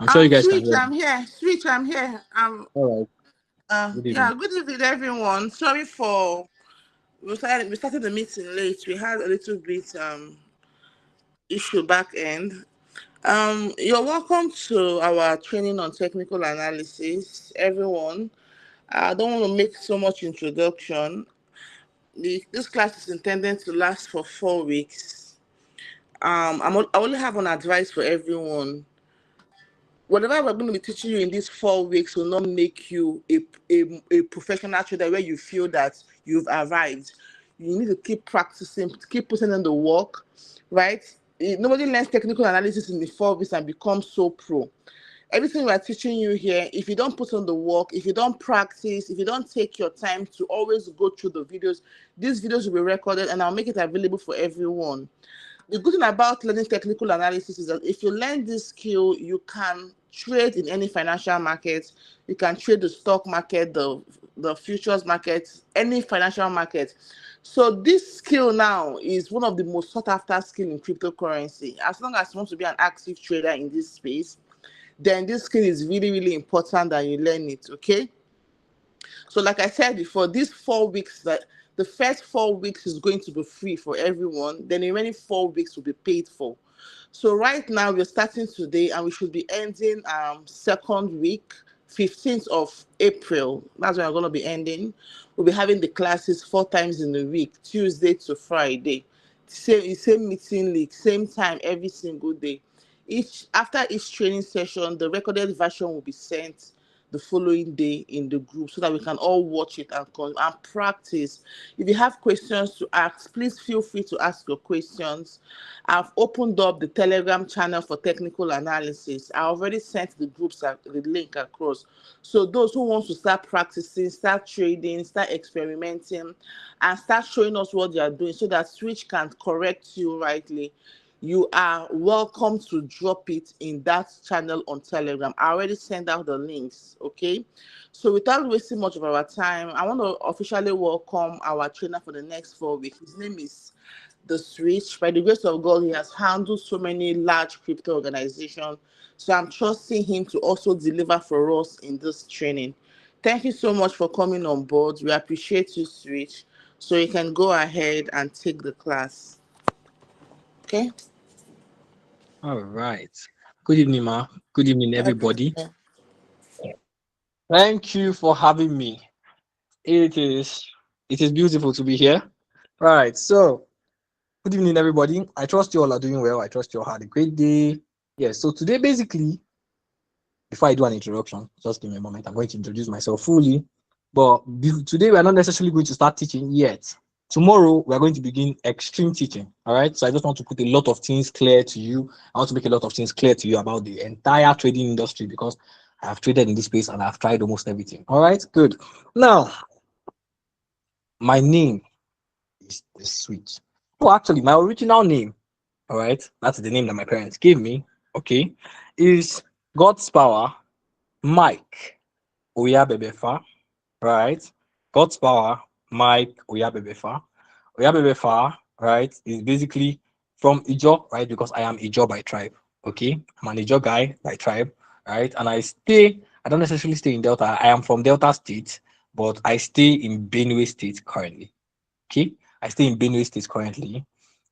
I'm sure you guys can Switch, hear me. I'm here. Switch, I'm here. All right. Good Yeah, evening. good evening, everyone. Sorry for we started the meeting late. We had a little bit issue back end. You're welcome to our training on technical analysis, everyone. I don't want to make so much introduction. This class is intended to last for 4 weeks. I only have an advice for everyone. Whatever we're going to be teaching you in these 4 weeks will not make you a professional trader where you feel that you've arrived. You need to keep practicing, keep putting in the work, right? Nobody learns technical analysis in the 4 weeks and becomes so pro. Everything we're teaching you here, if you don't put on the work, if you don't practice, if you don't take your time to always go through the videos, these videos will be recorded and I'll make it available for everyone. The good thing about learning technical analysis is that if you learn this skill, you can trade in any financial market. You can trade the stock market, the futures market, any financial market. So this skill now is one of the most sought after skill in cryptocurrency. As long as you want to be an active trader in this space, then this skill is really, really important that you learn it, okay? So like I said before, these 4 weeks, that the first 4 weeks is going to be free for everyone. Then the remaining 4 weeks will be paid for. So right now we're starting today and we should be ending second week, 15th of April. That's when we're going to be ending. We'll be having the classes 4 times in a week, Tuesday to Friday. Same meeting link, same time every single day. After each training session, the recorded version will be sent the following day in the group so that we can all watch it and practice. If you have questions to ask, please feel free to ask your questions. I've opened up the Telegram channel for technical analysis. I already sent the groups the link across. So those who want to start practicing, start trading, start experimenting, and start showing us what they are doing so that Switch can correct you rightly, you are welcome to drop it in that channel on Telegram. I already sent out the links, okay? So without wasting much of our time, I want to officially welcome our trainer for the next 4 weeks. His name is The Switch. By the grace of God, he has handled so many large crypto organizations. So I'm trusting him to also deliver for us in this training. Thank you so much for coming on board. We appreciate you, Switch. So you can go ahead and take the class. Okay? All right. Good evening, ma. Good evening, everybody. Thank you for having me. It is it is beautiful to be here. Right. So, good evening, everybody. I trust you all are doing well. I trust you all had a great day. Yes. So today, basically, before I do an introduction, just give me a moment. I'm going to introduce myself fully. But today, we are not necessarily going to start teaching yet. Tomorrow, we are going to begin extreme teaching. All right. So I just want to put a lot of things clear to you. I want to make a lot of things clear to you about the entire trading industry because I have traded in this space and I've tried almost everything. All right. Good. Now, my name is the Switch. Oh, actually, my original name, all right, that's the name that my parents gave me, okay, is God's Power Mike Oyabebefa, right? God's Power Mike Oyabebefa. Oyabebefa, right, is basically from Ijo, right, because I am Ijo by tribe, okay? I'm an Ijo guy by tribe, right? And I don't necessarily stay in Delta. I am from Delta State, but I stay in Benue State currently. Okay, I stay in Benue State currently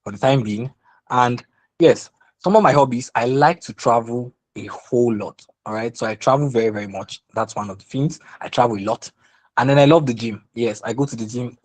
for the time being. And yes, some of my hobbies, I like to travel a whole lot. All right, so I travel very, very much. That's one of the things. I travel a lot. And then I love the gym. Yes, I go to the gym.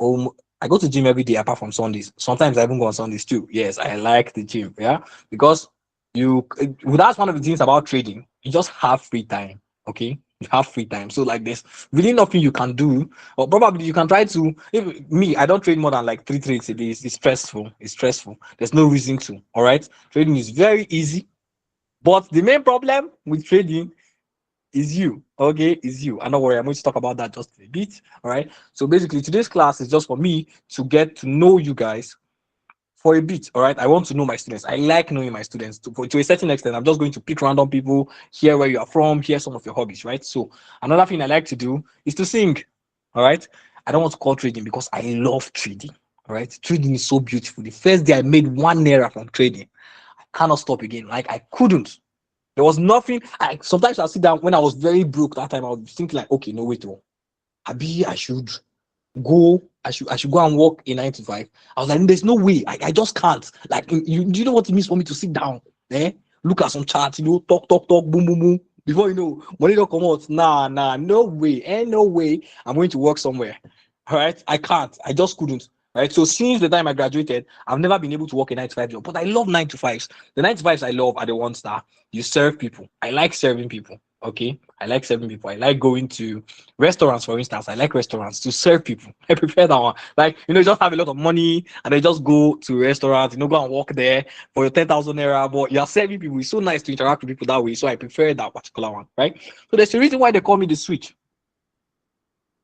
I go to gym every day apart from Sundays. Sometimes I even go on Sundays too. Yes, I like the gym. Yeah, because that's one of the things about trading. You just have free time. Okay, you have free time. So like there's really nothing you can do, or probably you can try to. If me, I don't trade more than like 3 trades a day. It's stressful. It's stressful. There's no reason to. All right, trading is very easy, but the main problem with trading is you. Okay, is you. And don't worry, I'm going to talk about that just a bit. All right. So basically, today's class is just for me to get to know you guys for a bit. All right. I want to know my students. I like knowing my students to a certain extent. I'm just going to pick random people, hear where you are from, hear some of your hobbies, right? So another thing I like to do is to sing. All right. I don't want to call trading because I love trading. All right. Trading is so beautiful. The first day I made 1 naira from trading, I cannot stop again. Like I couldn't. There was nothing. Sometimes I sit down when I was very broke that time. I would think like, okay, no wait, oh, I should I should go and work a 9 to 5. I was like, there's no way. I just can't. Like, do you know what it means for me to sit down? Look at some charts, talk, boom, boom, boom. Before you know, money don't come out. Nah, no way. Ain't no way I'm going to work somewhere. All right. I can't. I just couldn't. Right. So since the time I graduated, I've never been able to work a 9 to 5 job. But I love 9 to 5s. The 9 to 5s I love are the ones that you serve people. I like serving people. Okay. I like serving people. I like going to restaurants, for instance. I like restaurants to serve people. I prefer that one. Like, just have a lot of money and they just go to restaurants, go and walk there for your 10,000 naira. But you're serving people. It's so nice to interact with people that way. So I prefer that particular one, right? So there's a reason why they call me the switch.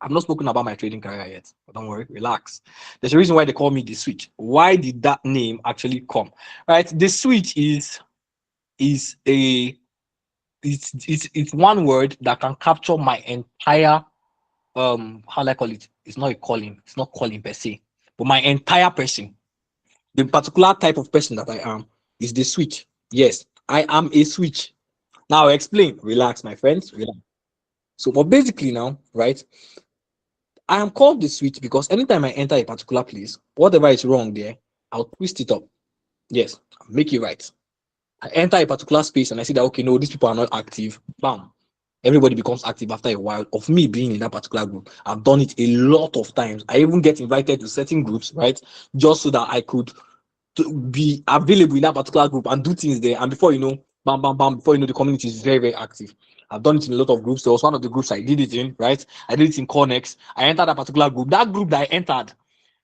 I've not spoken about my trading career yet, but don't worry, relax. There's a reason why they call me the switch. Why did that name actually come? Right? The switch is a it's one word that can capture my entire how do I call it? It's not a calling, it's not calling per se, but my entire person. The particular type of person that I am is the switch. Yes, I am a switch. Now I'll explain. Relax, my friends. Relax. So, but basically now, right? I am called the switch because anytime I enter a particular place, whatever is wrong there, I'll twist it up. Yes, I'll make it right. I enter a particular space and I see that, okay, no, these people are not active. Bam. Everybody becomes active after a while of me being in that particular group. I've done it a lot of times. I even get invited to certain groups, right? Just so that I could be available in that particular group and do things there. And before you know, bam, bam, bam, before you know, the community is very, very active. I've done it in a lot of groups. There was one of the groups I did it in, right? I did it in Connex. I entered that particular group. That group that I entered,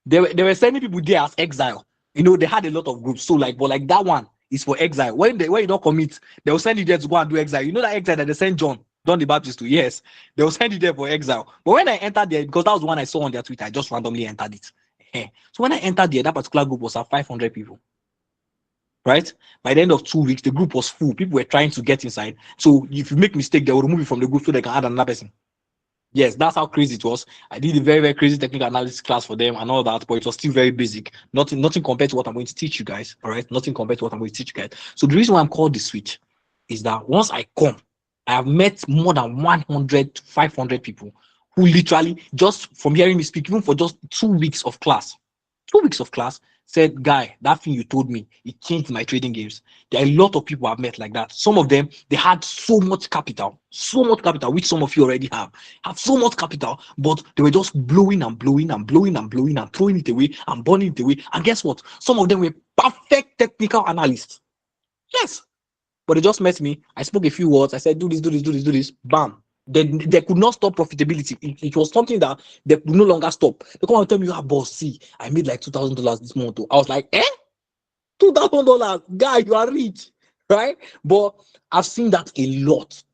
they were sending people there as exile. They had a lot of groups. So but that one is for exile. When you don't commit, they will send you there to go and do exile. You know that exile that they sent John the Baptist to? Yes, they will send you there for exile. But when I entered there, because that was the one I saw on their Twitter, I just randomly entered it. So when I entered there, that particular group was at 500 people. Right? By the end of 2 weeks, the group was full. People were trying to get inside. So if you make mistake, they will remove you from the group so they can add another person. Yes, that's how crazy it was. I did a very, very crazy technical analysis class for them and all that, but it was still very basic. Nothing compared to what I'm going to teach you guys. All right, nothing compared to what I'm going to teach you guys. So the reason why I'm called the switch is that once I come, I have met more than 100 to 500 people who literally, just from hearing me speak, even for just 2 weeks of class, said, "Guy, that thing you told me, it changed my trading games." There are a lot of people I've met like that. Some of them, they had so much capital, which some of you already have so much capital, but they were just blowing and blowing and blowing and blowing and throwing it away and burning it away. And guess what? Some of them were perfect technical analysts. Yes. But they just met me. I spoke a few words. I said, do this. Bam. They could not stop profitability. It was something that they could no longer stop. They come and tell me, boss, see, I made like $2,000 this month. I was like, $2,000? Guy, you are rich. Right? But I've seen that a lot.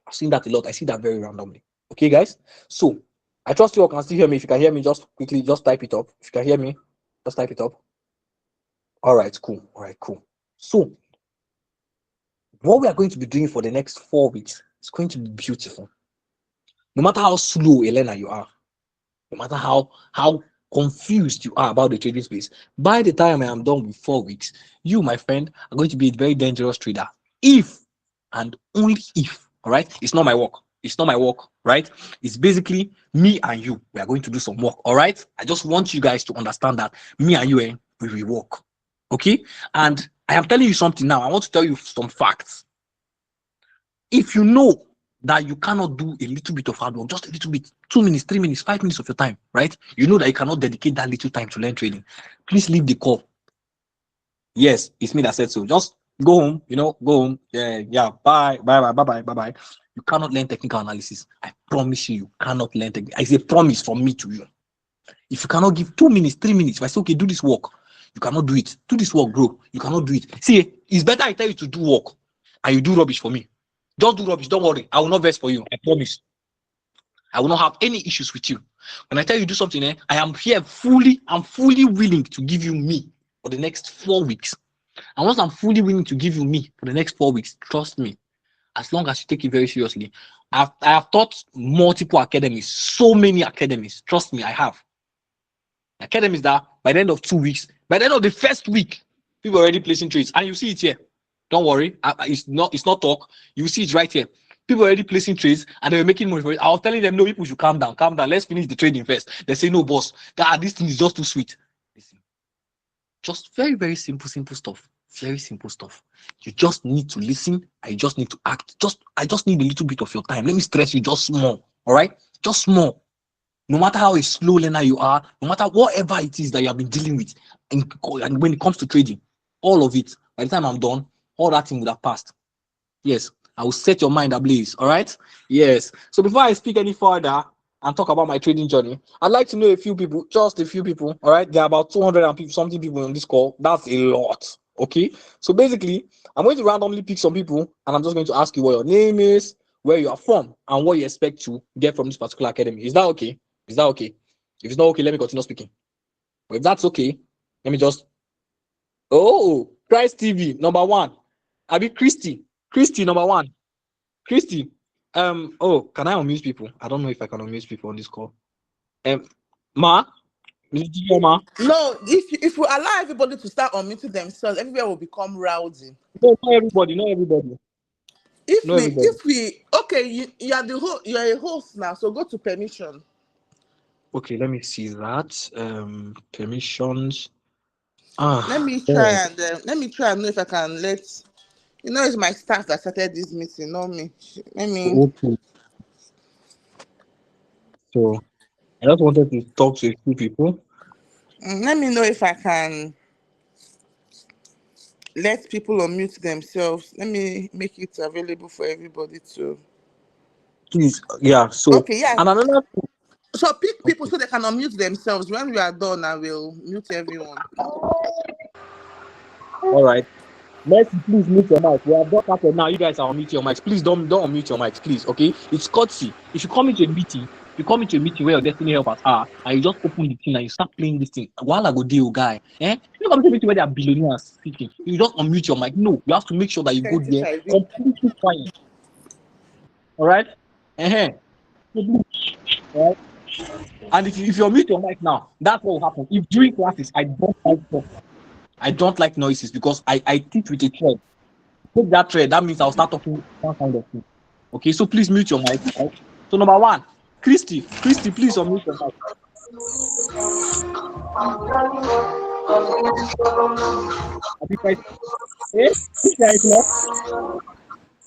I see that very randomly. Okay, guys? So, I trust you all can still hear me. If you can hear me, just quickly, just type it up. If you can hear me, just type it up. All right, cool. So, what we are going to be doing for the next 4 weeks is going to be beautiful. No matter how slow a learner you are, no matter how confused you are about the trading space, by the time I am done with 4 weeks, you, my friend, are going to be a very dangerous trader. If and only if, all right? It's not my work, right? It's basically me and you. We are going to do some work, all right? I just want you guys to understand that me and you, we will work, okay? And I am telling you something now. I want to tell you some facts. If you know that you cannot do a little bit of hard work, just a little bit, 2 minutes, 3 minutes, 5 minutes of your time, right? You know that you cannot dedicate that little time to learn trading. Please leave the call. Yes, it's me that said so. Just go home, go home. Yeah. Bye. You cannot learn technical analysis. I promise you, you cannot learn technical. It's a promise from me to you. If you cannot give 2 minutes, 3 minutes, if I say, okay, do this work, you cannot do it. Do this work, bro. You cannot do it. See, it's better I tell you to do work and you do rubbish for me. Just do rubbish. Don't worry. I will not vex for you. I promise. I will not have any issues with you. When I tell you do something, I am here I'm fully willing to give you me for the next 4 weeks. And once I'm fully willing to give you me for the next 4 weeks, trust me, as long as you take it very seriously. I have taught multiple academies, so many academies. Trust me, I have. Academies that by the end of 2 weeks, by the end of the first week, people are already placing trades. And you see it here. Don't worry. It's not talk. You see it right here. People already placing trades and they were making money for it. I was telling them, no, people should calm down, calm down. Let's finish the trading first. They say, no, boss, this thing is just too sweet. Listen, just very, very simple stuff. Very simple stuff. You just need to listen. I just need to act. I just need a little bit of your time. Let me stress you just small. All right? Just small. No matter how a slow learner you are, no matter whatever it is that you have been dealing with, and when it comes to trading, all of it, by the time I'm done, all that thing would have passed. Yes, I will set your mind ablaze. All right. Yes. So before I speak any further and talk about my trading journey, I'd like to know a few people, just a few people. All right. There are about 200 and something people on this call. That's a lot. Okay. So basically, I'm going to randomly pick some people and I'm just going to ask you what your name is, where you are from, and what you expect to get from this particular academy. Is that okay? Is that okay? If it's not okay, let me continue speaking. But if that's okay, let me just. Oh, Christ TV, number one. Abi Christy, number one. Christy, oh, can I unmute people? I don't know if I can unmute people on this call. Ma, Ma. No, if we allow everybody to start unmuting themselves, everywhere will become rowdy. No, not everybody, not everybody. If we okay, you are you are a host now, so go to permission. Okay, let me see that. Permissions. Let me try and know if I can let it's my staff that started this meeting, not me. Okay. So I just wanted to talk to a few people. Let me know if I can let people unmute themselves. Let me make it available for everybody to. Please, yeah. So Okay, yeah. and another thing. So pick people so they can unmute themselves. When we are done, I will mute everyone. All right. Let's please mute your mic. We have got started now. You guys are unmute your mics. Please don't unmute your mics, please. Okay, it's courtesy. If you come into a meeting, where your destiny helpers are, and you just open the thing and you start playing this thing, while I go deal, guy, you come to a meeting where there are billionaires speaking. You just unmute your mic. No, you have to make sure that you go there completely quiet. All right. All right. And if you unmute your mic now, that's what will happen. If during classes I don't like noises because I teach with a thread. Take that thread, that means I'll start talking one kind of thing. Okay, so please mute your mic. Right? So number one, Christy, please unmute your mic.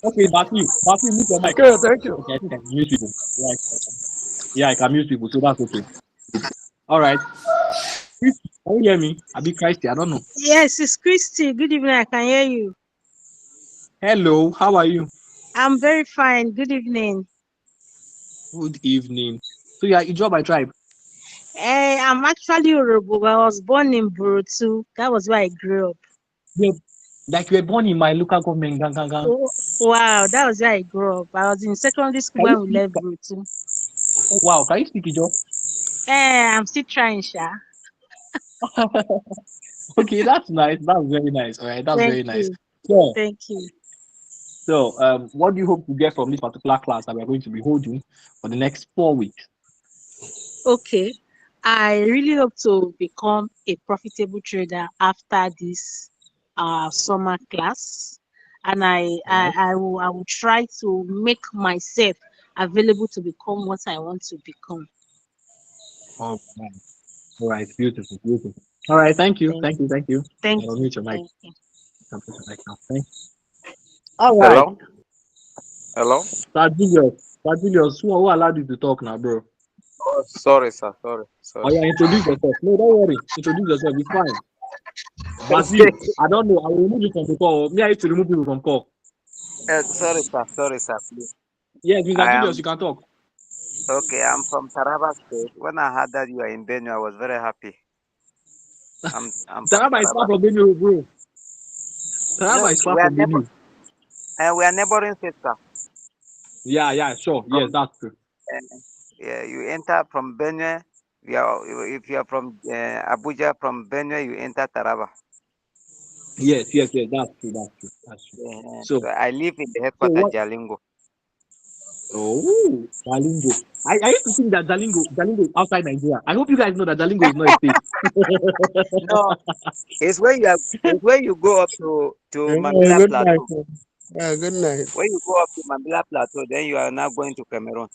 Okay, Bati, mute your mic. Okay, thank you. Okay, I think I can mute people. Right. Yeah, I can mute people, so that's okay. All right. Christy, can you hear me? Abi Christy, I don't know. Yes, it's Christy. Good evening. I can hear you. Hello, how are you? I'm very fine. Good evening. Good evening. So yeah, you job by tribe. I'm actually Yoruba. I was born in Burutu. That was where I grew up. Yeah, like you were born in my local government, gang. Oh, wow, that was where I grew up. I was in secondary school Can when you we speak? left Burutu. Oh, wow, can you speak Ijo? I'm still trying, Sha. Okay, that's nice. That's very nice. All right, that's Thank very nice. you. So, Thank you. what do you hope to get from this particular class that we are going to be holding for the next 4 weeks? Okay. I really hope to become a profitable trader after this summer class. And I will try to make myself available to become what I want to become. Oh, man. All right, beautiful, beautiful. All right, thank you. Thank you. Thank I'll you. mute your mic. Thank you. I'll mute your mic now. Thank you. All right, Hello? Hello? Sir Julius, who allowed you to talk now, bro? Oh, sorry, sir. Oh, Sorry. yeah, introduce yourself. No, don't worry. Introduce yourself. It's fine. Okay. Basil, I don't know. I will remove you from the call. Me, I used to remove people from call. Sorry, sir. Please. Yes, Mr. I Julius, am you can talk. okay. I'm from Taraba State. When I heard that you are in Benue, I was very happy. I'm from Taraba is far Taraba. from Benue, bro. No, Taraba is far from Benue. we are neighboring states, sir. Yeah, sure. Yes, From that's true. yeah, you enter from Benue. If you are from Abuja, from Benue, you enter Taraba. Yes, that's true. Yeah. So, So I live in the so headquarters, what? Jalingo. Oh, Jalingo. I used to think that Jalingo is outside Nigeria. I hope you guys know that Jalingo is not a state. No, it's where you go up to Oh, Mambila good night. Plateau. Good night. When you go up to Mambila Plateau, then you are now going to Cameroon.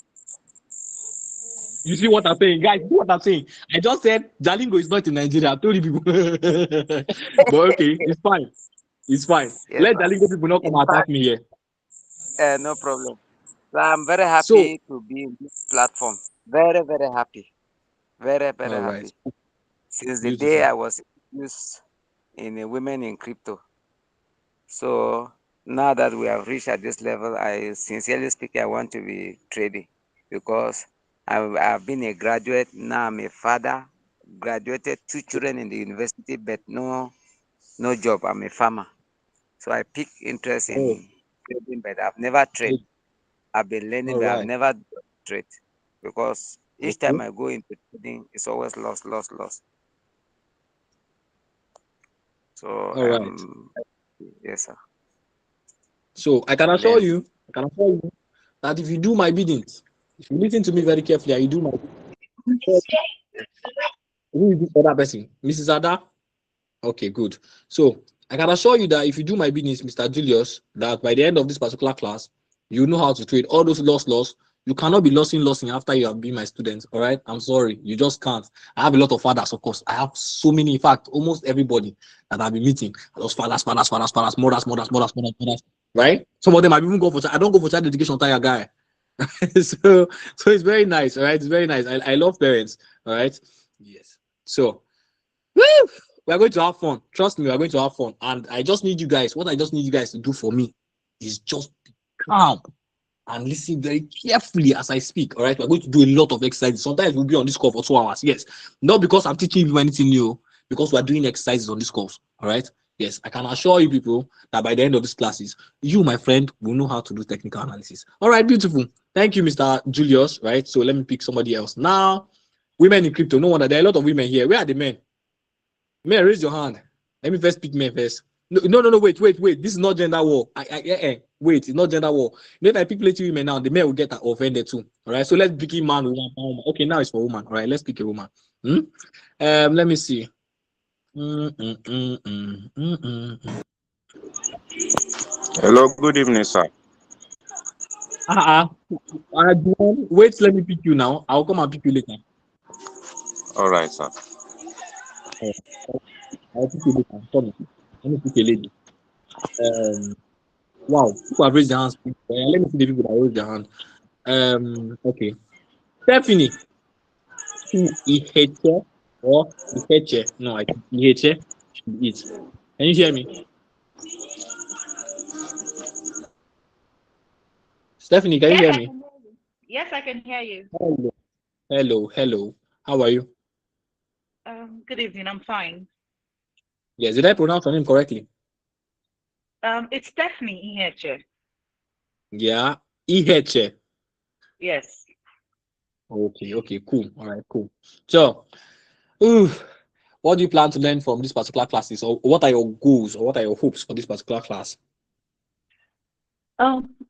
You see what I'm saying, guys? See what I'm saying? I just said Jalingo is not in Nigeria. I told you people. But okay, it's fine. It's fine. Yes, Let sir. Jalingo people not come In attack fact, me here. no problem. So I'm very So, happy to be in this platform. Very, very happy. Very, very all right, happy. Since the day beautiful. I was introduced in Women in Crypto. So now that we have reached at this level, I sincerely speak, I want to be trading because I've been a graduate. Now I'm a father, graduated 2 children in the university, but no job. I'm a farmer. So I pick interest Oh, in trading, but I've never traded. good. I've been learning, All but I've right. never trade because each Okay. time I go into trading, it's always lost, lost, lost. So All right. yes, sir. So To learn. I can assure you that if you do my biddings, if you listen to me very carefully and you do my who is this other person? Mrs. Ada? Okay, good. So I can assure you that if you do my business, Mr. Julius, that by the end of this particular class, you know how to trade. All those loss, you cannot be losing after you have been my student. All right. I'm sorry. You just can't. I have a lot of fathers, of course. I have so many, in fact, almost everybody that I've been meeting. Those fathers, mothers. Right? Some of them I've even go for I don't go for child education entire guy. so it's very nice. All right. It's very nice. I love parents. All right. Yes. So woo! We are going to have fun. Trust me, we are going to have fun. And I just need you guys, what I just need you guys to do for me is just be calm and listen very carefully as I speak. All right. We're going to do a lot of exercises. Sometimes we'll be on this call for 2 hours. Yes. Not because I'm teaching you anything new, because we're doing exercises on this course. All right. Yes. I can assure you people that by the end of these classes, you, my friend, will know how to do technical analysis. All right. Beautiful. Thank you, Mr. Julius. Right. So let me pick somebody else. Now, women in crypto. No wonder there are a lot of women here. Where are the men? Men, raise your hand. Let me first pick men first. No. Wait. This is not gender war. Wait, it's not gender war. If I pick plenty women now, the men will get offended too. All right. So let's pick a man, woman. Okay, now it's for woman. All right. Let's pick a woman. Let me see. Hello, good evening, sir. Wait, let me pick you now. I'll come and pick you later. All right, sir. I'll pick you later. Sorry. Let me pick a lady. Wow, people have raised their hands. Let me see the people that raised their hand. Okay. Stephanie. Iheche or Iheche. No, I think Iheche should be it. Can you hear me? Stephanie, can you Yes, hear I me? can hear you. Yes, I can hear you. Hello. How are you? Good evening. I'm fine. Yes, did I pronounce your name correctly? It's Stephanie Iheche. Yeah, Iheche. Yes. Okay, cool. All right, cool. So, ooh, what do you plan to learn from this particular classes, or what are your goals, or what are your hopes for this particular class?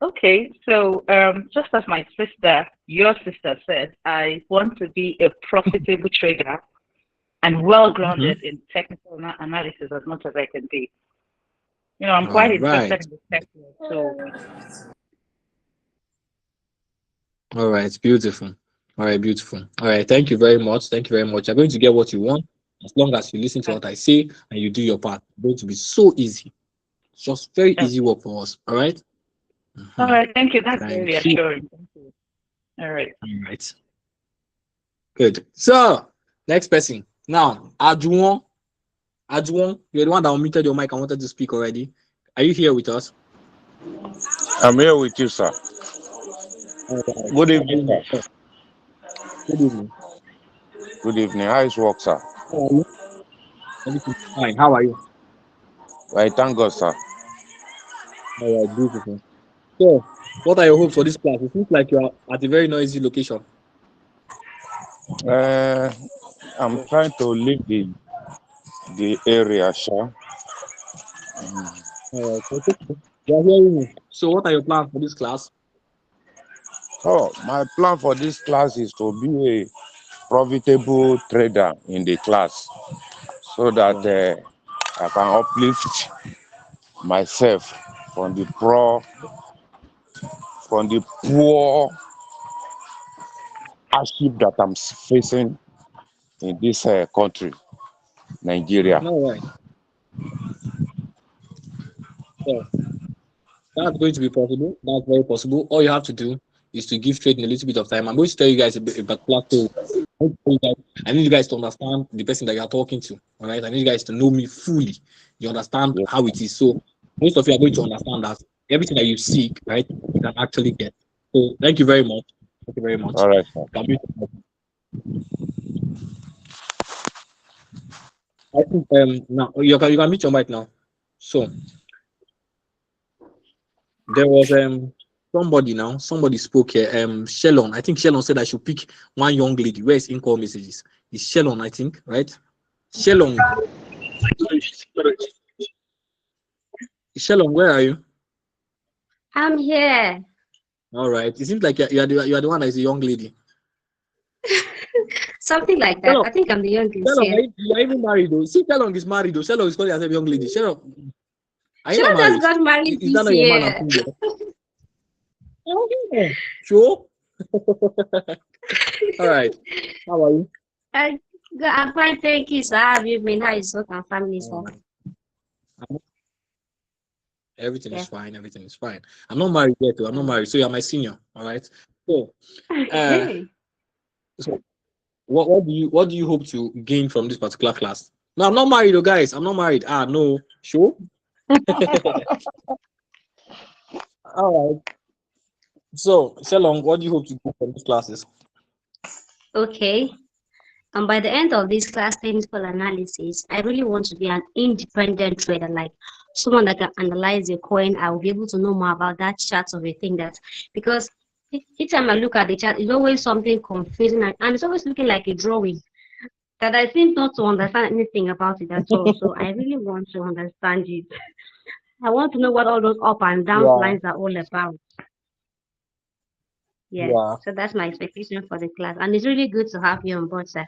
Okay. So, just as my sister, your sister said, I want to be a profitable trader and well Mm-hmm. grounded in technical analysis as much as I can be. I'm quite All interested right. in the sector. So, All right, beautiful. All right, beautiful. All right, thank you very much. Thank you very much. You're going to get what you want as long as you listen to what I say and you do your part. It's going to be so easy. It's just very easy okay. work for us. All right. All Mhm. right. Thank you. That's very Thank you. reassuring. Thank you. All right. All right. Good. So, next person. Now, Ajuwon, you're the one that unmuted your mic and wanted to speak already. Are you here with us? I'm here with you, sir. All right. Good How are evening, you? sir. Good evening. Good evening. How is work, sir? How are you? Everything fine. How are you? I thank God, sir. All right, beautiful. So, what are your hopes for this class? It seems like you are at a very noisy location. Uh, I'm trying to leave the area, sir. All right, okay. You are hearing me. So, what are your plans for this class? Oh, my plan for this class is to be a profitable trader in the class so that I can uplift myself from the poor hardship that I'm facing in this country, Nigeria. All right. So that's going to be possible. That's very possible. All you have to do is to give trading a little bit of time. I'm going to tell you guys a particular story. I need you guys to understand the person that you are talking to. All right. I need you guys to know me fully. You understand Yes. how it is. So most of you are going to understand that everything that you seek, right, you can actually get. So thank you very much. Thank you very much. All right, sir. I think now you can meet your mic now. So there was somebody spoke here. Shelon. I think Shelon said I should pick one young lady. Where is in call messages? It's Shelon, I think, right? Shelon. Shelon, where are you? I'm here. All right. It seems like you are the one that is a young lady. Something like that. Shelon, I think I'm the youngest Shelon, here. you are even married though. See, Shelon is married though. Shelon is calling herself a young lady. Shelon, are you not Sure just married? got married Is that this not your man year. and single? Okay. Sure. All right. How are you? I'm fine, thank you, sir. How have you been? How is work and family, sir? Everything Yeah. is fine. Everything is fine. I'm not married yet, though. I'm not married. So you're my senior. All right. So, uh, Okay. so what do you hope to gain from this particular class? No, I'm not married, though, guys. I'm not married. No. Sure. All right. So, Shelong, what do you hope to gain from these classes? Okay. And by the end of this class technical analysis, I really want to be an independent trader, like someone that can analyze a coin. I will be able to know more about that chart of a thing that because each time I look at the chart, it's always something confusing and it's always looking like a drawing that I seem not to understand anything about it at all. So I really want to understand it. I want to know what all those up and down Yeah. lines are all about. Yeah. Yeah. So that's my expectation for the class. And it's really good to have you on board, sir.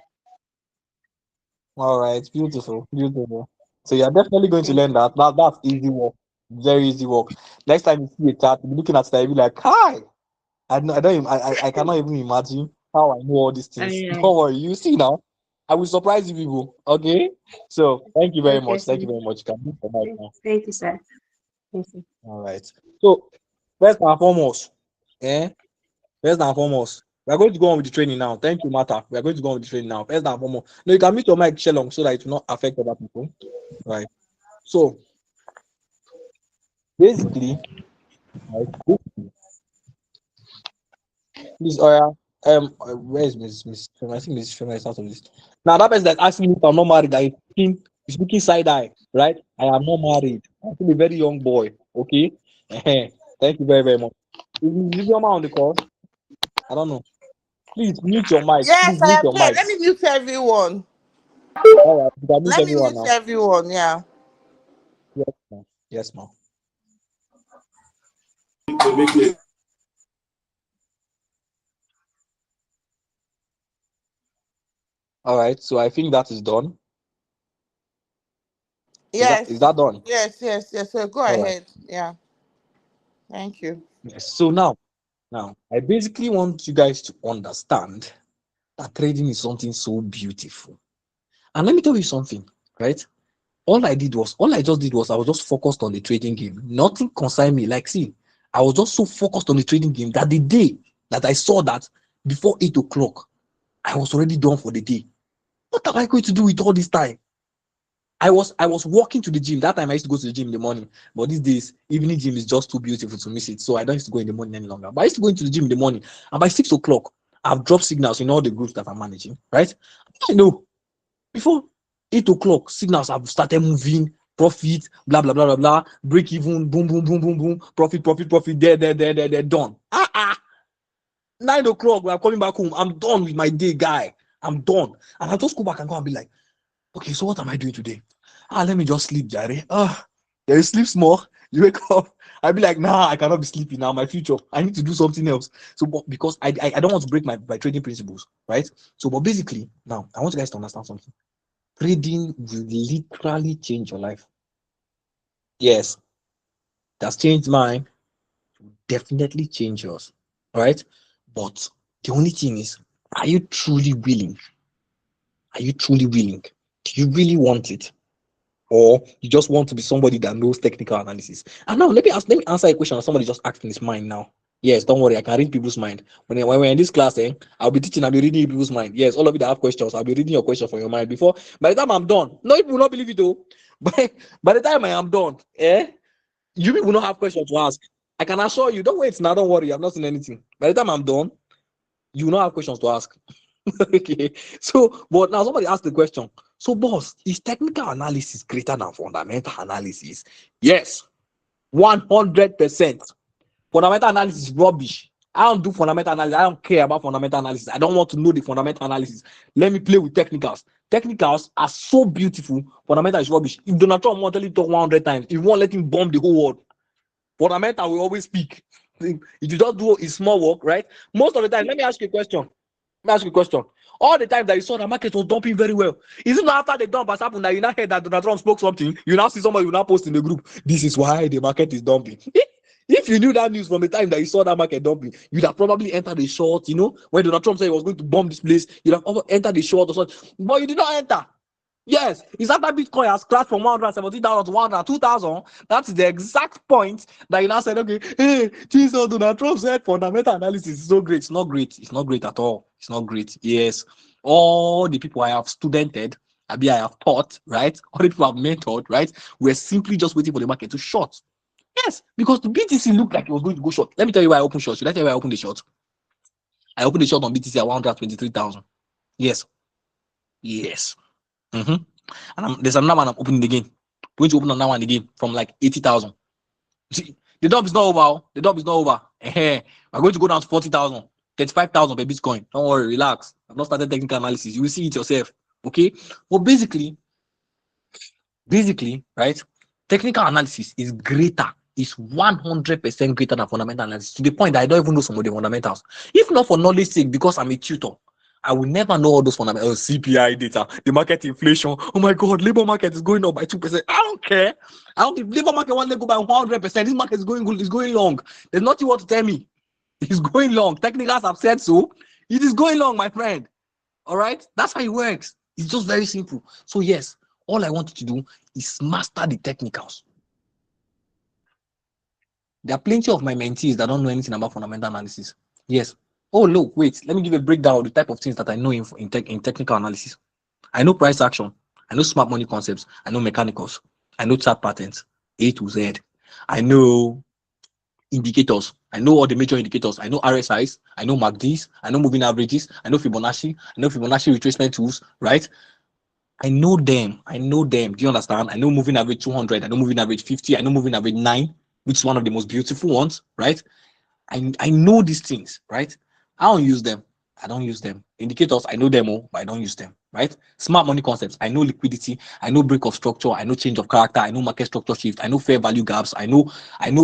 All right. Beautiful. Beautiful. So you're definitely going to Thank learn that. That's easy work. Very easy work. Next time you see a chart, you'll be looking at it, you'll be like, hi. I cannot even imagine how I know all these you. things. All right. Don't worry, you see now. I will surprise you people. Okay. So thank you very Okay, much. sir. Thank you very much. You can move the mic now. Thank you, sir. Thank you. All right. So first and foremost, first and foremost, we are going to go on with the training now. Thank you, Martha. We are going to go on with the training now. First and foremost. No, you can mute your mic, Shelong, so that it will not affect other people. Right. So basically, right, please, where is Miss Fema? I think Miss Fema is out of this. Now that person that asking me if I'm not married, he's speaking side eye, right? I am not married. I'm still a very young boy. Okay. Thank you very, very much. Is your man on the call? I don't know. Please mute your mics. Yes, Please I mute am your here. Let mics. me mute everyone. All right, you can mute Let me everyone mute now. everyone. Yeah. Yes, ma'am. Yes, ma'am. All right, so I think that is done. Is Yes. that done? Yes. So go All right. ahead. Yeah. Thank you. Yes. So now I basically want you guys to understand that trading is something so beautiful. And let me tell you something, right? All I just did was I was just focused on the trading game. Nothing concerned me. Like, see, I was just so focused on the trading game that the day that I saw that before 8 o'clock, I was already done for the day. What am I going to do with all this time? I was walking to the gym. That time I used to go to the gym in the morning. But these days, evening gym is just too beautiful to miss it. So I don't used to go in the morning any longer. But I used to go into the gym in the morning. And by 6 o'clock, I've dropped signals in all the groups that I'm managing. Right? I know. Before 8 o'clock, signals have started moving, profit, blah, blah, blah, blah, blah, break even, boom, boom, boom, boom, boom, profit, there, done. 9 o'clock, we are coming back home. I'm done with my day, guy. I'm done. And I just go back and go and be like, okay, so what am I doing today? Let me just sleep, Jerry. You sleep small, you wake up, I'd be like, nah, I cannot be sleeping now. My future, I need to do something else. So, but because I don't want to break my trading principles, right? So, but basically, now I want you guys to understand something. Trading will literally change your life. Yes, that's changed mine. Definitely change yours, right? But the only thing is, are you truly willing? Are you truly willing? Do you really want it? Or you just want to be somebody that knows technical analysis? And now let me answer a question that somebody just asked in his mind now. Yes, don't worry, I can read people's mind. When we're in this class, I'll be teaching, I'll be reading people's mind. Yes, all of you that have questions, I'll be reading your question from your mind before. By the time I'm done, no, people will not believe it though. By the time I am done, you will not have questions to ask. I can assure you, don't wait now, don't worry, I've not seen anything. By the time I'm done, you will not have questions to ask. Okay, so but now somebody asked the question. So, boss, is technical analysis greater than fundamental analysis? Yes, 100%. Fundamental analysis is rubbish. I don't do fundamental analysis. I don't care about fundamental analysis. I don't want to know the fundamental analysis. Let me play with technicals. Technicals are so beautiful. Fundamental is rubbish. If Donald Trump wants to talk 100 times, if you want to let him bomb the whole world, fundamental will always speak. If you just do a small work, right? Most of the time, let me ask you a question. Let me ask you a question. All the time that you saw the market was dumping very well, is it not after the dump has happened that you now heard that Donald Trump spoke something? You now see somebody, you now post in the group, this is why the market is dumping. If you knew that news from the time that you saw that market dumping, you'd have probably entered the short, when Donald Trump said he was going to bomb this place, you'd have entered the short or something. But you did not enter. Yes, it's after Bitcoin has crashed from 117,000 to 102,000. That's the exact point that you now said, okay, hey, Jesus, Donald Trump said fundamental analysis is so great. It's not great. It's not great at all. It's not great. Yes, all the people I have studented, I have taught, right? All the people I've mentored, right? We're simply just waiting for the market to short. Yes, because the BTC looked like it was going to go short. Let me tell you why I opened short. Should I tell you why I opened the short? I opened the short on BTC at 123,000. Yes. Yes. And there's another one I'm opening again. Going to open another one again from like 80,000. See, the dump is not over. The dump is not over. We're going to go down to 40,000, 35,000 per Bitcoin. Don't worry, relax. I've not started technical analysis. You will see it yourself. Okay. Well, basically, right? Technical analysis is greater. Is 100% greater than fundamental analysis, to the point that I don't even know some of the fundamentals. If not for knowledge sake, because I'm a tutor, I will never know all those fundamentals. CPI data, the market inflation. Oh my God, labor market is going up by 2%. I don't care. I don't. If labor market wants to go by 100%, this market is going long. There's nothing you want to tell me. It's going long. Technicals have said so. It is going long, my friend. All right, that's how it works. It's just very simple. So yes, all I want you to do is master the technicals. There are plenty of my mentees that don't know anything about fundamental analysis. Yes. Oh, look, wait. Let me give a breakdown of the type of things that I know in technical analysis. I know price action. I know smart money concepts. I know mechanicals. I know chart patterns, A to Z. I know indicators. I know all the major indicators. I know RSIs. I know MACDs. I know moving averages. I know Fibonacci. I know Fibonacci retracement tools, right? I know them. Do you understand? I know moving average 200. I know moving average 50. I know moving average 9, which is one of the most beautiful ones, right? I know these things, right? I don't use them. Indicators, I know them all, but I don't use them, right? Smart money concepts, I know liquidity, I know break of structure, I know change of character, I know market structure shift, I know fair value gaps, I know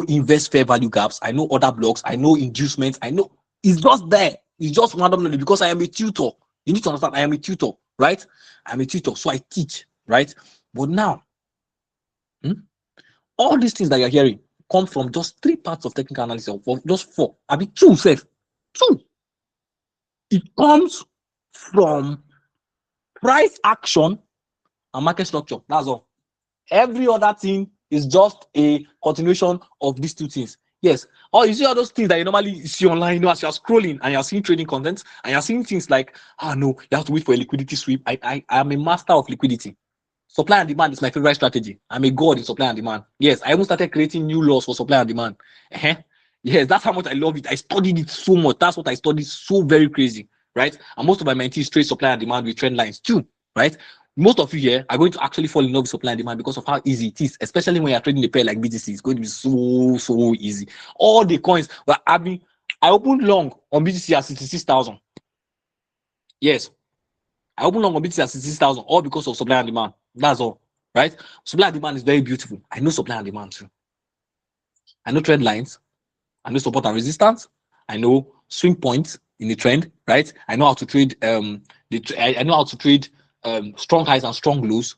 invest fair value gaps, I know order blocks, I know inducements, I know it's just there. It's just randomly because I am a tutor. You need to understand, I am a tutor, right? I'm a tutor, so I teach, right? But now, all these things that you're hearing come from just 3 parts of technical analysis, or just 4. I mean, 2 self. 2. It comes from price action and market structure. That's all. Every other thing is just a continuation of these 2 things. Yes. Or you see all those things that you normally see online, as you're scrolling and you're seeing trading content and you're seeing things like, no, you have to wait for a liquidity sweep. I am a master of liquidity. Supply and demand is my favorite strategy. I'm a god in supply and demand. Yes, I even started creating new laws for supply and demand. Yes, that's how much I love it. I studied it so much. That's what I studied so very crazy, right? And most of my mentees trade supply and demand with trend lines too, right? Most of you here are going to actually fall in love with supply and demand because of how easy it is, especially when you're trading a pair like BTC. It's going to be so easy. All the coins, I opened long on BTC at 66,000. Yes, I opened long on BTC at 66,000, all because of supply and demand. That's all, right? Supply and demand is very beautiful. I know supply and demand too. I know trend lines. I know support and resistance. I know swing points in the trend, right? I know how to trade I know how to trade strong highs and strong lows.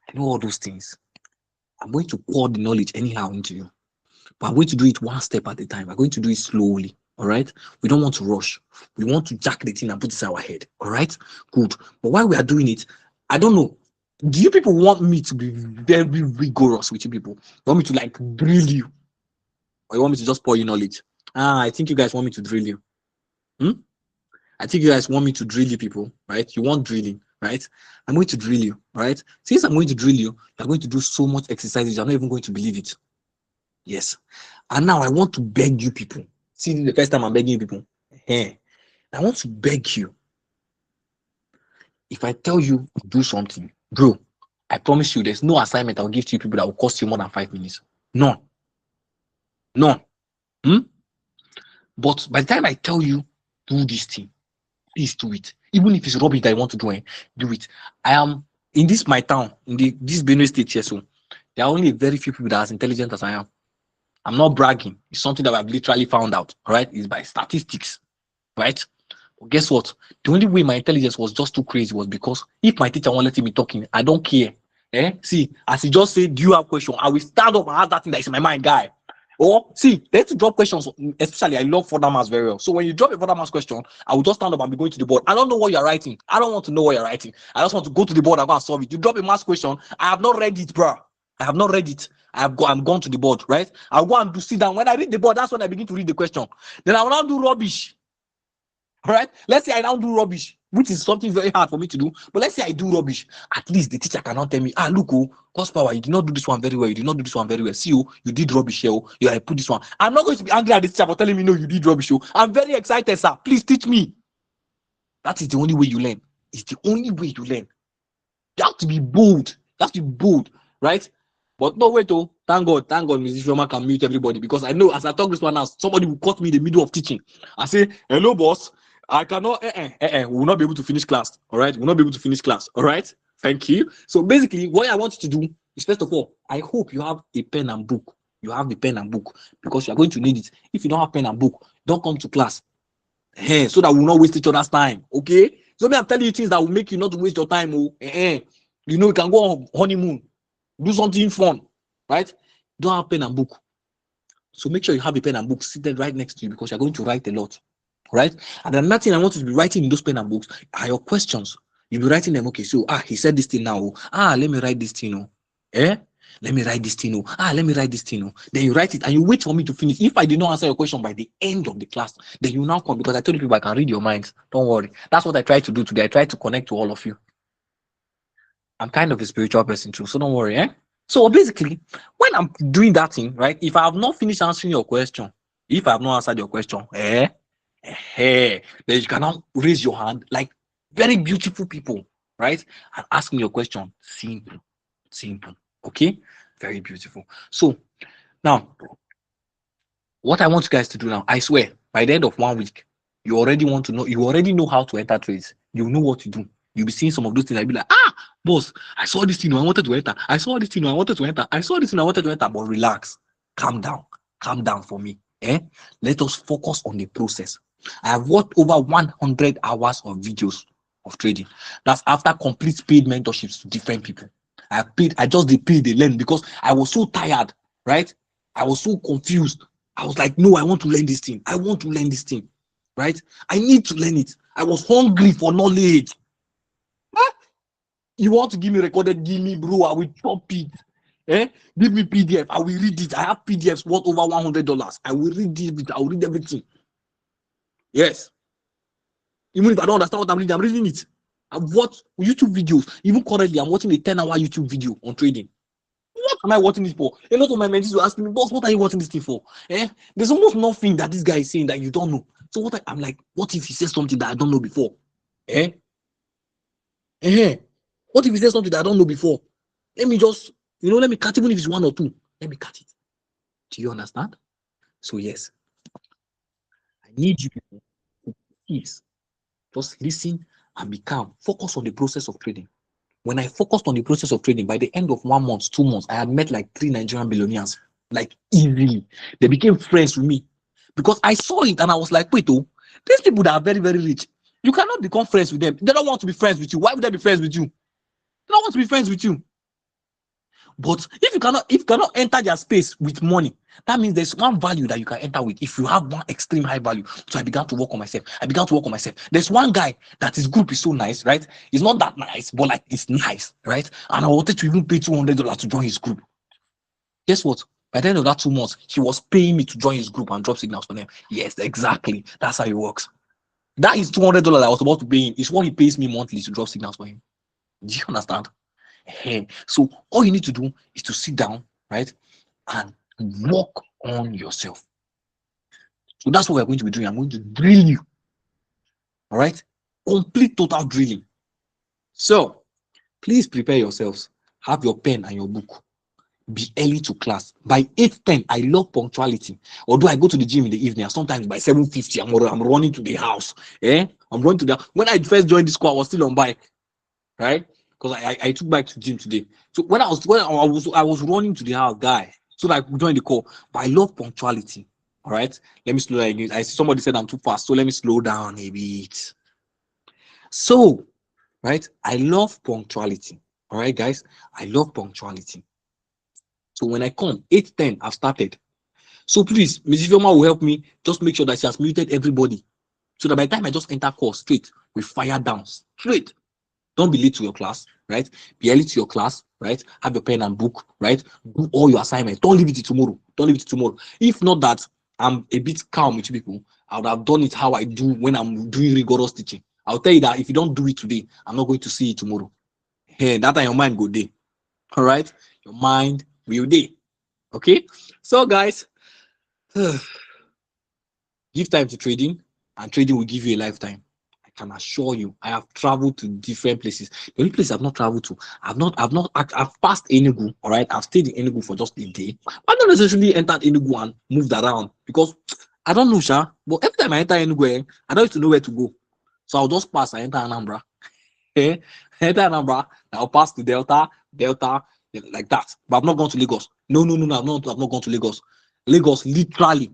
I know all those things. I'm going to pour the knowledge anyhow into you, but I'm going to do it one step at a time. I'm going to do it slowly. All right. We don't want to rush. We want to jack the thing and put it in our head. All right. Good. But while we are doing it, I don't know. Do you people want me to be very rigorous with you people? You want me to like drill you? Or you want me to just pour you knowledge? I think you guys want me to drill you. I think you guys want me to drill you people, right? You want drilling, right? I'm going to drill you, right? Since I'm going to drill you, you're going to do so much exercises, you're not even going to believe it. Yes. And now I want to beg you people. See, this is the first time I'm begging you people. Hey, I want to beg you. If I tell you to do something, bro, I promise you there's no assignment I'll give to you people that will cost you more than 5 minutes. None. None. But by the time I tell you, do this thing, please do it. Even if it's rubbish that you want to do, do it. I am in this my town, in this Benue state here, so there are only very few people that are as intelligent as I am. I'm not bragging. It's something that I've literally found out, right? It's by statistics, right? But guess what? The only way my intelligence was just too crazy was because if my teacher won't let me talking, I don't care. See, as he just said, do you have question? I will stand up and ask that thing that is in my mind, guy. Or see, they have to drop questions, especially I love further maths very well. So when you drop a further maths question, I will just stand up and be going to the board. I don't know what you're writing. I don't want to know what you're writing. I just want to go to the board and go and solve it. You drop a maths question, I have not read it, bro. I have not read it. I'm gone to the board, right? I'll go and do sit down. When I read the board, that's when I begin to read the question. Then I will not do rubbish. All right. Let's say I now do rubbish, which is something very hard for me to do. But let's say I do rubbish. At least the teacher cannot tell me, look, cost power, you did not do this one very well. You did not do this one very well. See, you did rubbish here. I put this one. I'm not going to be angry at the teacher for telling me, no, you did rubbish. I'm very excited, sir. Please teach me. That is the only way you learn. It's the only way you learn. You have to be bold. You have to be bold, right? But no, wait, thank God, Mrs. Shoma can mute everybody, because I know as I talk this one now, somebody will cut me in the middle of teaching. I say, hello, boss. I cannot, we will not be able to finish class. All right. We'll not be able to finish class. All right. Thank you. So basically, what I want you to do is, first of all, I hope you have a pen and book. You have the pen and book, because you are going to need it. If you don't have pen and book, don't come to class. So that we will not waste each other's time. Okay. So I'm telling you things that will make you not waste your time. You know, you can go on honeymoon, do something fun, right? Don't have pen and book. So make sure you have a pen and book seated right next to you, because you're going to write a lot. Right? And another thing I want you to be writing in those pen and books are your questions. You'll be writing them. Okay, so he said this thing now. Let me write this thing. Let me write this thing. Let me write this thing. Then you write it and you wait for me to finish. If I did not answer your question by the end of the class, then you now come, because I told you people I can read your minds. Don't worry. That's what I try to do today. I try to connect to all of you. I'm kind of a spiritual person too, so don't worry. So basically, when I'm doing that thing, right? If I have not finished answering your question, if I have not answered your question, then you can now raise your hand like very beautiful people, right? And ask me your question. Simple. Okay, very beautiful. So now, what I want you guys to do now, I swear, by the end of 1 week, you already know how to enter trades. You know what to do. You'll be seeing some of those things. I'll be like, boss, I saw this thing, I wanted to enter. I saw this thing, I wanted to enter. I saw this thing, I wanted to enter. But relax, calm down for me. Let us focus on the process. I have watched over 100 hours of videos of trading. That's after complete paid mentorships to different people. I just paid the learn, because I was so tired, right? I was so confused. I was like, no, I want to learn this thing. Right? I need to learn it. I was hungry for knowledge. You want to give me recorded? Give me, bro. I will chop it. Give me PDF. I will read it. I have PDFs worth over $100. I will read it. I will read everything. Yes. Even if I don't understand what I'm reading it. I've watched YouTube videos. Even currently, I'm watching a 10-hour YouTube video on trading. What am I watching this for? A lot of my mentees will ask me, boss, what are you watching this thing for? There's almost nothing that this guy is saying that you don't know. So I'm like, what if he says something that I don't know before? What if he says something that I don't know before? Let me just, let me catch, even if it's one or two. Let me catch it. Do you understand? So yes, I need you people to please just listen and be calm. Focus on the process of trading. When I focused on the process of trading, by the end of 1 month, 2 months, I had met like 3 Nigerian billionaires. like easily. They became friends with me because I saw it and I was like, wait, oh, these people that are very, very rich, you cannot become friends with them. They don't want to be friends with you. Why would they be friends with you? They don't want to be friends with you. But if you cannot enter their space with money, that means there's one value that you can enter with. If you have one extreme high value, so I began to work on myself. There's one guy that his group is so nice, right? It's not that nice, but like it's nice, right? And I wanted to even pay $200 to join his group. Guess what? By the end of that 2 months, he was paying me to join his group and drop signals for them. Yes, exactly. That's how it works. That is $200 I was about to pay him. It's what he pays me monthly to drop signals for him. Do you understand? So all you need to do is to sit down, right, and work on yourself. So that's what we're going to be doing. I'm going to drill you. All right, complete total drilling. So please prepare yourselves. Have your pen and your book. Be early to class. By 8:10, I love punctuality. Although I go to the gym in the evening, and sometimes by 7:50, I'm running to the house. I'm going to the. When I first joined the school, I was still on bike, right? Because I took bike to gym today. So when I was running to the house, guy, so that I could join the call. But I love punctuality. All right, let me slow down. I see somebody said I'm too fast, so let me slow down a bit. So, right, I love punctuality. All right, guys, I love punctuality. So when I come 8:10, I've started. So please, Mrs. Fioma will help me. Just make sure that she has muted everybody, so that by the time I just enter course straight, we fire down straight. Don't be late to your class, right? Be early to your class, right? Have your pen and book, right? Do all your assignments. Don't leave it to tomorrow. If not that I'm a bit calm with people, I would have done it how I do when I'm doing rigorous teaching. I'll tell you that if you don't do it today, I'm not going to see you tomorrow. Hey, that time your mind go day. All right? Your mind will day. Okay? So guys, give time to trading, and trading will give you a lifetime. I can assure you, I have traveled to different places. The only place I've not traveled to, I've passed Enugu, all right? I've stayed in Enugu for just a day. I've not necessarily entered Enugu and moved around because I don't know, Sha. But every time I enter Enugu, I don't used to know where to go. So I'll just pass, I enter Anambra. Enter Anambra, I'll pass to Delta, like that. But I've not gone to Lagos. No, I've not gone to Lagos. Lagos, literally,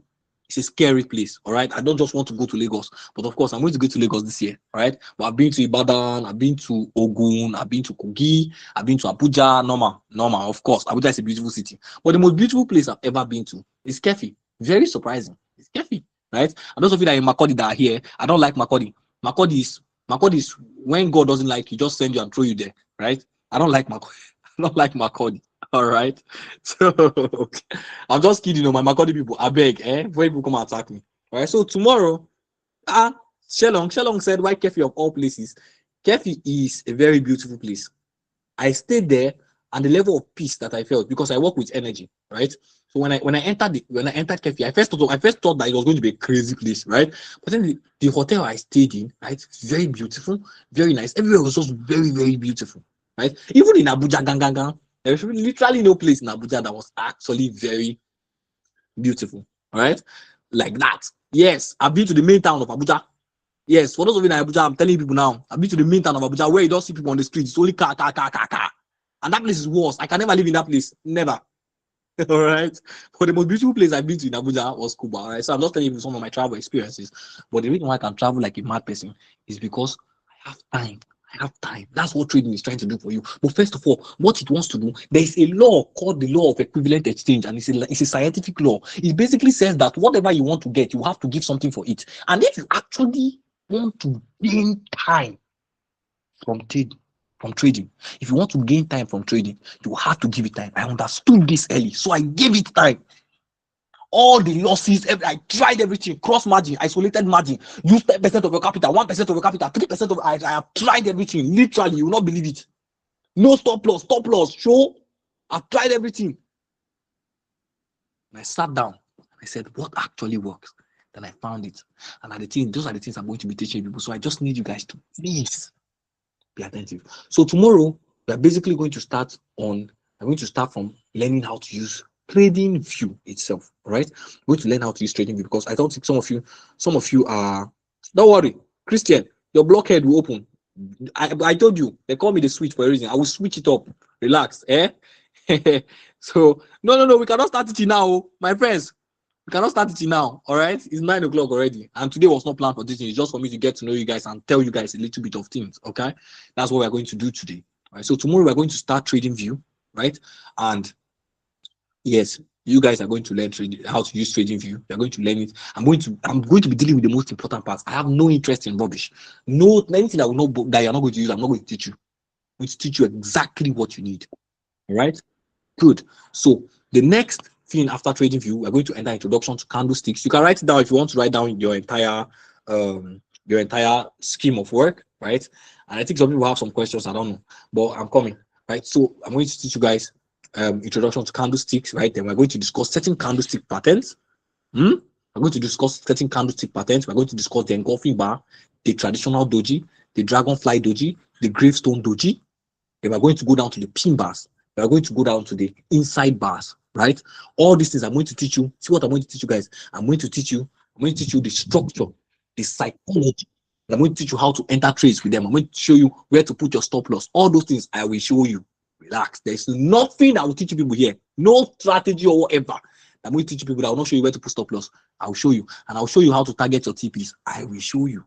it's a scary place. All right. I don't just want to go to Lagos, but of course, I'm going to go to Lagos this year. All right. But I've been to Ibadan, I've been to Ogun, I've been to Kogi, I've been to Abuja. Normal. Of course, Abuja is a beautiful city. But the most beautiful place I've ever been to is Kefi. Very surprising. It's Kefi, right? And those of you that are in Makodi that are here, I don't like Makodi. Makodi is when God doesn't like you, just send you and throw you there, right? I don't like Makodi. I don't like Makodi. All right. So I'm just kidding, my Makodi people. I beg, before people come and attack me. All right. So tomorrow, Shelong said, why Kefi of all places? Kefi is a very beautiful place. I stayed there, and the level of peace that I felt, because I work with energy, right? So when I entered Kefi, I first thought that it was going to be a crazy place, right? But then the hotel I stayed in, right, very beautiful, very nice. Everywhere was just very, very beautiful, right? Even in Abuja, gang, there's literally no place in Abuja that was actually very beautiful, right? Like that. Yes, I've been to the main town of Abuja. Yes, for those of you in Abuja, I'm telling people now, I've been to the main town of Abuja where you don't see people on the streets. It's only car. And that place is worse. I can never live in that place. Never. All right. But the most beautiful place I've been to in Abuja was Cuba. All right. So I'm just telling you some of my travel experiences. But the reason why I can travel like a mad person is because I have time. That's what trading is trying to do for you. But first of all, what it wants to do, there is a law called the law of equivalent exchange, and it's a scientific law. It basically says that whatever you want to get, you have to give something for it. And if you actually want to gain time from trading, if you want to gain time from trading, you have to give it time. I understood this early, so I gave it time. All the losses, I tried everything, cross margin, isolated margin, use 10% of your capital, 1% of your capital, 3% of I have tried everything. Literally, you will not believe it. No stop loss, show. I've tried everything. And I sat down. I said, what actually works? Then I found it. And those are the things I'm going to be teaching people. So I just need you guys to please be attentive. So tomorrow, we're basically going to start from learning how to use TradingView itself, right? We're going to learn how to use TradingView because I don't think some of you are. Don't worry, Christian, your blockhead will open. I told you they call me the switch for a reason. I will switch it up. Relax, So no, we cannot start it now, my friends. We cannot start it now. All right, it's 9 o'clock already, and today was not planned for this. It's just for me to get to know you guys and tell you guys a little bit of things. Okay, that's what we're going to do today. All right, so tomorrow we're going to start TradingView, right? And yes, you guys are going to learn how to use TradingView. You're going to learn it. I'm going to be dealing with the most important parts. I have no interest in rubbish. No, anything that will not that you're not going to use, I'm not going to teach you. I'm going to teach you exactly what you need. All right. Good. So the next thing after TradingView, we're going to enter introduction to candlesticks. You can write it down if you want to write down your entire scheme of work, right? And I think some people have some questions. I don't know, but I'm coming, right? So I'm going to teach you guys introduction to candlesticks, right? Then we're going to discuss certain candlestick patterns. We're going to discuss certain candlestick patterns. We're going to discuss the engulfing bar, the traditional doji, the dragonfly doji, the gravestone doji. Then we're going to go down to the pin bars. We're going to go down to the inside bars, right? All these things I'm going to teach you. See what I'm going to teach you guys. I'm going to teach you the structure, the psychology. I'm going to teach you how to enter trades with them. I'm going to show you where to put your stop loss. All those things I will show you. Relax. There's nothing I will teach you people here. No strategy or whatever. I'm going to teach you people that I will not show you where to put stop loss. I will show you. And I'll show you how to target your TPs. I will show you.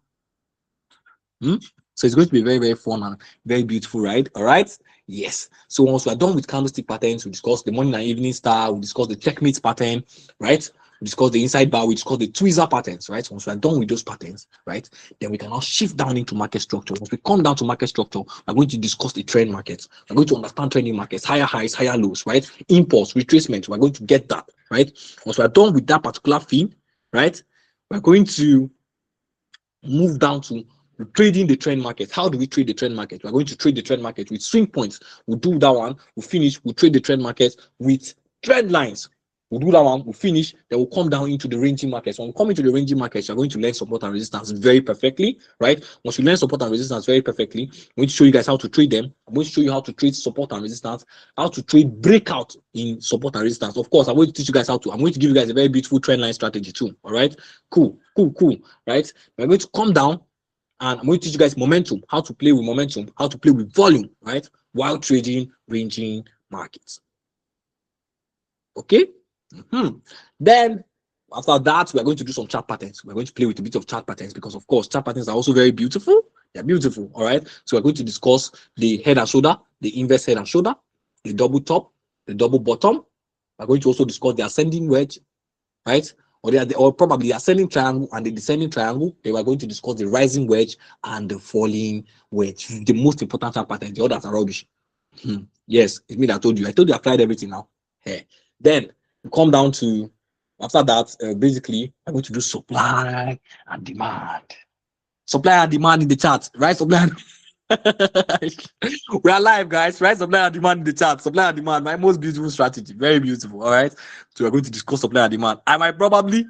So it's going to be very, very fun and very beautiful, right? All right. Yes. So once we're done with candlestick patterns, we discuss the morning and evening star, we discuss the checkmate pattern, right? We discuss the inside bar, we discuss the tweezer patterns, right? Once we're done with those patterns, right, then we can now shift down into market structure. Once we come down to market structure, we're going to discuss the trend markets. We're going to understand trending markets, higher highs, higher lows, right? Impulse, retracement, we're going to get that, right? Once we're done with that particular thing, right, we're going to move down to trading the trend market. How do we trade the trend market? We're going to trade the trend market with swing points. We'll do that one. We'll finish. We'll trade the trend market with trend lines. We'll do that one. We'll finish. Then we'll come down into the ranging markets. When we come into the ranging markets, you're going to learn support and resistance very perfectly, right? Once you learn support and resistance very perfectly, I'm going to show you guys how to trade them. I'm going to show you how to trade support and resistance, how to trade breakout in support and resistance. Of course, I'm going to teach you guys how to. I'm going to give you guys a very beautiful trend line strategy too. All right, cool, right? We're going to come down. And I'm going to teach you guys momentum, how to play with momentum, how to play with volume, right? While trading ranging markets. Okay. Then after that, we're going to do some chart patterns. We're going to play with a bit of chart patterns because, of course, chart patterns are also very beautiful. They're beautiful. All right. So we're going to discuss the head and shoulder, the inverse head and shoulder, the double top, the double bottom. We're going to also discuss the ascending wedge, right? Or probably the ascending triangle and the descending triangle. They were going to discuss the rising wedge and the falling wedge. The most important pattern. The others are rubbish. Yes, it's me that told you. I told you I tried everything now. Hey. Then we come down to after that. Basically, I'm going to do supply and demand. Supply and demand in the chart, right? Supply. We are live, guys, right? Supply and demand in the chat. Supply and demand, my most beautiful strategy. Very beautiful. All right. So we're going to discuss supply and demand. I might probably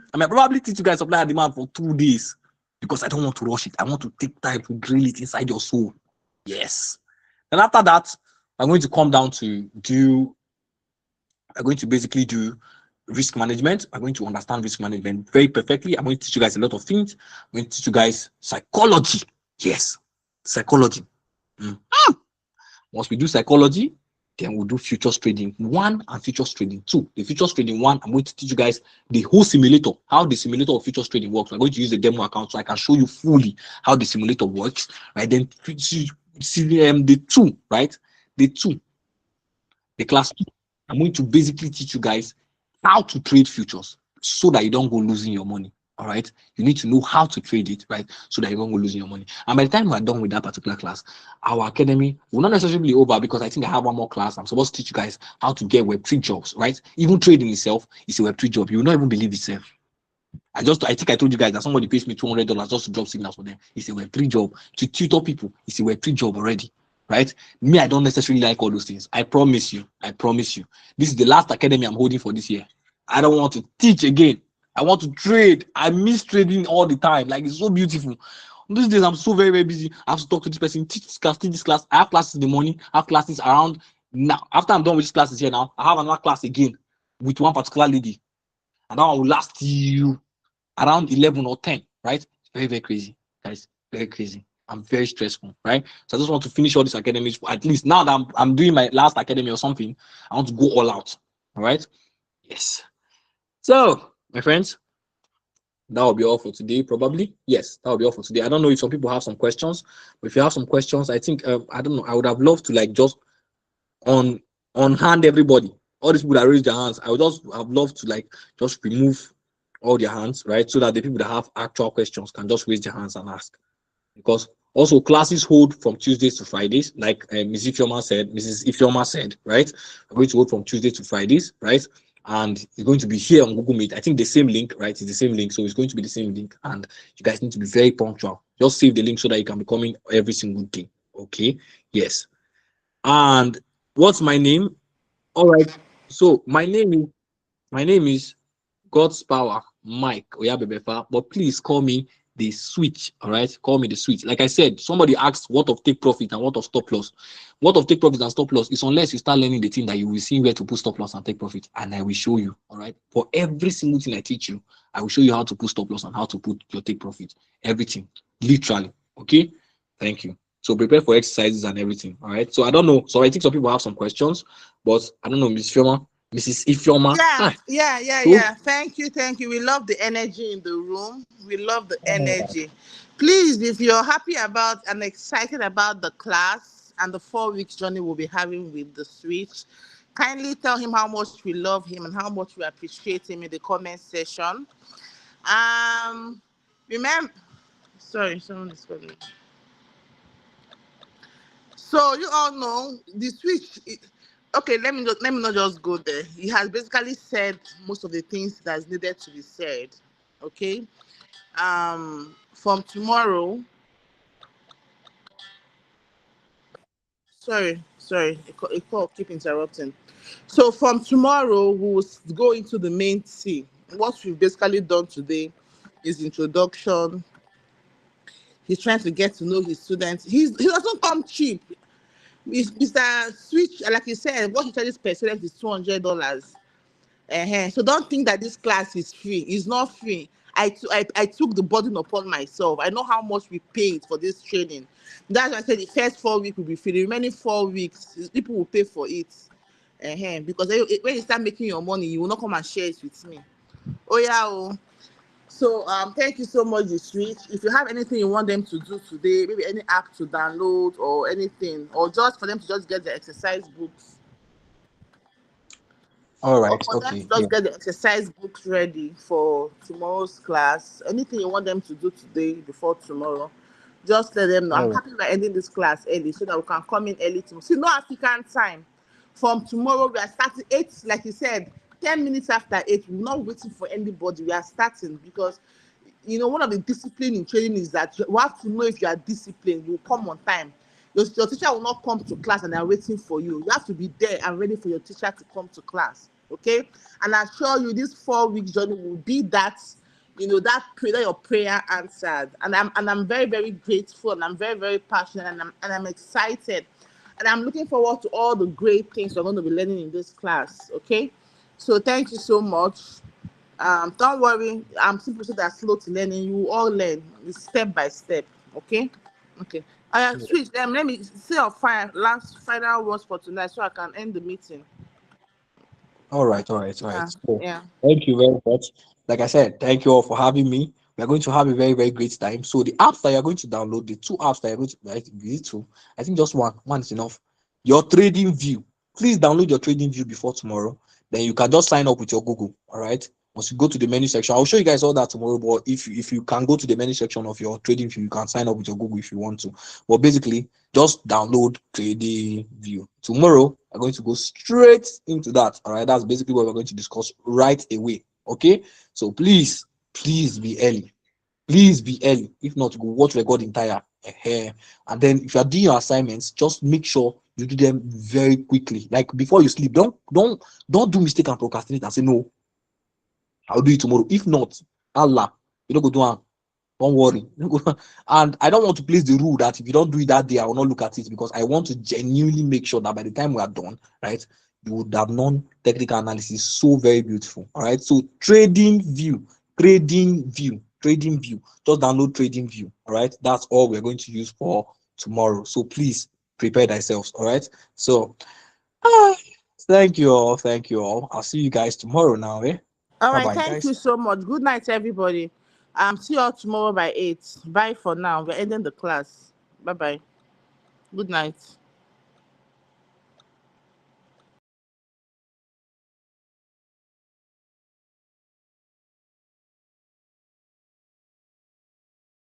teach you guys supply and demand for 2 days because I don't want to rush it. I want to take time to drill it inside your soul. Yes. And after that, I'm going to come down to I'm going to basically do risk management. I'm going to understand risk management very perfectly. I'm going to teach you guys a lot of things. I'm going to teach you guys psychology. Yes. Psychology. Once we do psychology, then we'll do futures trading 1 and futures trading 2. The futures trading 1, I'm going to teach you guys the whole simulator, how the simulator of futures trading works. I'm going to use the demo account so I can show you fully how the simulator works. Right then, the 2, right? The class 2. I'm going to basically teach you guys how to trade futures so that you don't go losing your money. All right, you need to know how to trade it, right? So that you won't go losing your money. And by the time we're done with that particular class, our academy will not necessarily be over because I think I have one more class. I'm supposed to teach you guys how to get Web3 jobs, right? Even trading itself is a Web3 job. You will not even believe itself. I think I told you guys that somebody pays me $200 just to drop signals for them. It's a Web3 job. To tutor people, it's a Web3 job already, right? Me, I don't necessarily like all those things. I promise you. This is the last academy I'm holding for this year. I don't want to teach again. I want to trade. I miss trading all the time. Like, it's so beautiful. These days, I'm so very, very busy. I have to talk to this person, teach this class. I have classes in the morning. I have classes around now. After I'm done with this classes here now, I have another class again with one particular lady. And that one will last you around 11 or 10, right? Very, very crazy, guys. Very crazy. I'm very stressful, right? So I just want to finish all these academies. At least now that I'm doing my last academy or something, I want to go all out. All right. Yes. So, my friends, that will be all for today. Probably, yes, that will be all for today. I don't know if some people have some questions, but if you have some questions, I think I don't know. I would have loved to like just on hand everybody. All these people that raise their hands, I would just have loved to like just remove all their hands, right? So that the people that have actual questions can just raise their hands and ask. Because also classes hold from Tuesdays to Fridays, like Mrs. Ifeoma said, right? We're going to hold from Tuesdays to Fridays, right? And it's going to be here on Google Meet. I think the same link, right? It's the same link, so it's going to be the same link. And you guys need to be very punctual. Just save the link so that you can be coming every single day. Okay? Yes. And what's my name? All right. So my name is God's Power, Mike Oyabebefa, but please call me the switch. All right, call me the switch. Like I said, somebody asked what of take profit and what of stop loss. What of take profit and stop loss is unless you start learning the thing that you will see where to put stop loss and take profit, and I will show you. All right, for every single thing I teach you, I will show you how to put stop loss and how to put your take profit. Everything, literally. Okay, thank you. So prepare for exercises and everything. All right. So I don't know. So I think some people have some questions, but I don't know, Mrs. Ifeoma. So Thank you, thank you. We love the energy in the room. We love the energy. Please, if you're happy about and excited about the class and the 4 weeks journey we'll be having with the switch, kindly tell him how much we love him and how much we appreciate him in the comment section. Remember, sorry, someone is calling. So you all know the switch. Okay, let me not just go there. He has basically said most of the things that's needed to be said. Okay. From tomorrow. Sorry, a call keep interrupting. So from tomorrow we'll go into the main theme. What we've basically done today is introduction. He's trying to get to know his students. He doesn't come cheap. Mr. Switch, like you said, what he charges per student is $200. So don't think that this class is free. It's not free. I took the burden upon myself. I know how much we paid for this training. That's why I said the first 4 weeks will be free. The remaining 4 weeks, people will pay for it. Because when you start making your money, you will not come and share it with me. Oh yeah. Oh. So thank you so much, the switch. If you have anything you want them to do today, maybe any app to download or anything, or just for them to just get the exercise books. all Or right, for them to okay, yeah, just get the exercise books ready for tomorrow's class. Anything you want them to do today before tomorrow, just let them know. all I'm right, happy we're ending this class early so that we can come in early tomorrow. See, no African time. From tomorrow, we are starting 8, like you said, 10 minutes after 8. We're not waiting for anybody. We are starting because, one of the discipline in training is that you have to know if you are disciplined. You come on time. Your teacher will not come to class and they're waiting for you. You have to be there and ready for your teacher to come to class. Okay? And I assure you, this 4 weeks journey will be that, that prayer, your prayer answered. And I'm very, very grateful, and I'm very, very passionate, and I'm excited. And I'm looking forward to all the great things we're going to be learning in this class. Okay? So thank you so much. Don't worry, I'm simply so that slow to learning. You will all learn step by step. Okay? Okay. Switch them. Let me say your last final words for tonight so I can end the meeting. all right, all right, all right. Yeah. So Yeah. thank you very much. Like I said, thank you all for having me. We are going to have a very, very great time. So the apps that you're going to download, the 2 apps that you're going to I think just one is enough. Your TradingView. Please download your TradingView before tomorrow. Then you can just sign up with your Google. All right. Once you go to the menu section, I'll show you guys all that tomorrow. But if you can go to the menu section of your TradingView, you can sign up with your Google if you want to. But basically, just download TradingView. Tomorrow, we're going to go straight into that. All right. That's basically what we're going to discuss right away. Okay. So please be early. Please be early. If not, go watch record entire. And then if you are doing your assignments, just make sure you do them very quickly. Like before you sleep, don't do mistake and procrastinate and say no, I'll do it tomorrow. If not, Allah, you don't go do it. Don't worry. And I don't want to place the rule that if you don't do it that day, I will not look at it, because I want to genuinely make sure that by the time we are done, right, you would have known technical analysis so very beautiful. All right. So trading view, TradingView. Just download TradingView. All right, that's all we're going to use for tomorrow. So please prepare thyself. All right. So thank you all. Thank you all. I'll see you guys tomorrow now. All Bye right, bye, thank guys. you so much. Good night, everybody. See you all tomorrow by 8. Bye for now. We're ending the class. Bye bye. Good night.